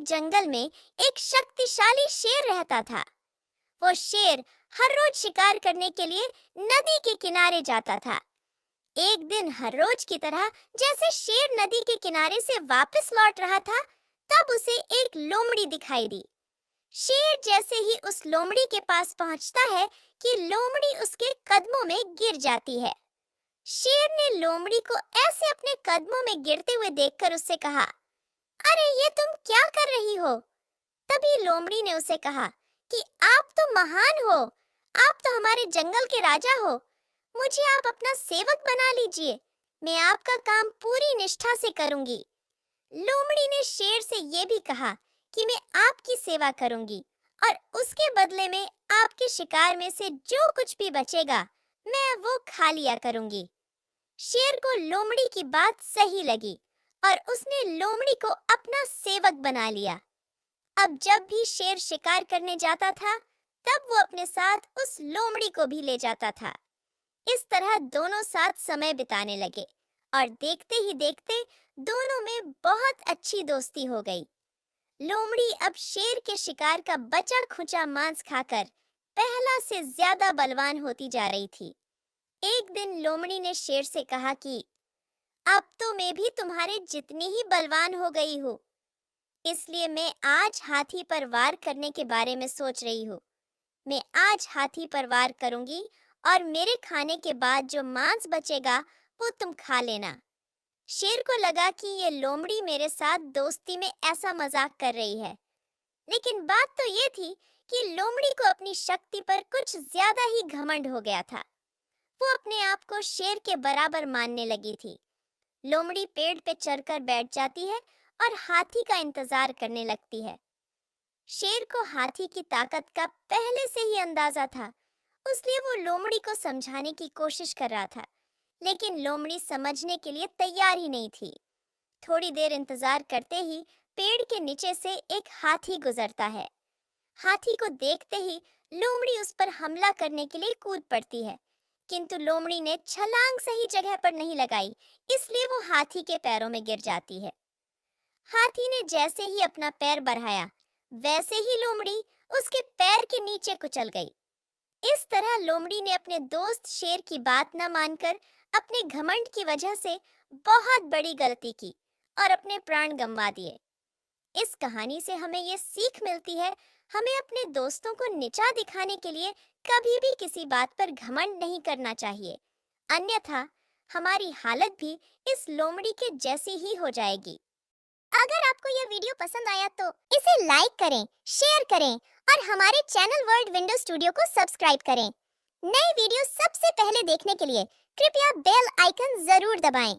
एक जंगल में एक शक्तिशाली शेर रहता था। वो शेर हर रोज शिकार करने के लिए नदी के किनारे जाता था। एक दिन हर रोज की तरह जैसे शेर नदी के किनारे से वापस लौट रहा था, तब उसे एक लोमड़ी दिखाई दी। शेर जैसे ही उस लोमड़ी के पास पहुंचता है कि लोमड़ी उसके कदमों में गिर जाती है। शेर ने लोमड़ी को ऐसे अपने कदमों में गिरते हुए देखकर उससे कहा, अरे ये तुम क्या कर रही हो? तभी लोमड़ी ने उसे कहा कि आप तो महान हो, आप तो हमारे जंगल के राजा हो, मुझे आप अपना सेवक बना लीजिए, मैं आपका काम पूरी निष्ठा से करूंगी। लोमड़ी ने शेर से ये भी कहा कि मैं आपकी सेवा करूंगी और उसके बदले में आपके शिकार में से जो कुछ भी बचेगा मैं वो खा लिया करूंगी। शेर को लोमड़ी की बात सही लगी और उसने लोमड़ी को अपना सेवक बना लिया। अब जब भी शेर शिकार करने जाता था, तब वो अपने साथ उस लोमड़ी को भी ले जाता था। इस तरह दोनों साथ समय बिताने लगे और देखते ही देखते दोनों में बहुत अच्छी दोस्ती हो गई। लोमड़ी अब शेर के शिकार का बचा खुचा मांस खाकर पहला से ज्यादा बलवान होती जा रही थी। एक दिन लोमड़ी ने शेर से कहा कि अब तो मैं भी तुम्हारे जितनी ही बलवान हो गई हूँ, इसलिए मैं आज हाथी पर वार करने के बारे में सोच रही हूँ। मैं आज हाथी पर वार करूंगी और मेरे खाने के बाद जो मांस बचेगा वो तुम खा लेना। शेर को लगा कि ये लोमड़ी मेरे साथ दोस्ती में ऐसा मजाक कर रही है, लेकिन बात तो ये थी कि लोमड़ी को अपनी शक्ति पर कुछ ज्यादा ही घमंड हो गया था। वो अपने आप को शेर के बराबर मानने लगी थी। लोमड़ी पेड़ पे चढ़कर बैठ जाती है और हाथी का इंतजार करने लगती है। शेर को हाथी की ताकत का पहले से ही अंदाजा था, इसलिए वो लोमड़ी को समझाने की कोशिश कर रहा था, लेकिन लोमड़ी समझने के लिए तैयार ही नहीं थी। थोड़ी देर इंतजार करते ही पेड़ के नीचे से एक हाथी गुजरता है। हाथी को देखते ही लोमड़ी उस पर हमला करने के लिए कूद पड़ती है, किंतु लोमड़ी ने छलांग सही जगह पर नहीं लगाई, इसलिए वो हाथी के पैरों में गिर जाती है। हाथी ने जैसे ही अपना पैर बढ़ाया, वैसे ही लोमड़ी उसके पैर के नीचे कुचल गई। इस तरह लोमड़ी ने अपने दोस्त शेर की बात न मानकर अपने घमंड की वजह से बहुत बड़ी गलती की और अपने प्राण गंवा दिए। इस कहानी से हमें ये सीख मिलती है, हमें अपने दोस्तों को नीचा दिखाने के लिए कभी भी किसी बात पर घमंड नहीं करना चाहिए, अन्यथा हमारी हालत भी इस लोमड़ी के जैसी ही हो जाएगी। अगर आपको यह वीडियो पसंद आया तो इसे लाइक करें, शेयर करें और हमारे चैनल वर्ल्ड विंडो स्टूडियो को सब्सक्राइब करें। नए वीडियो सबसे पहले देखने के लिए कृपया बेल आइकन जरूर दबाएं।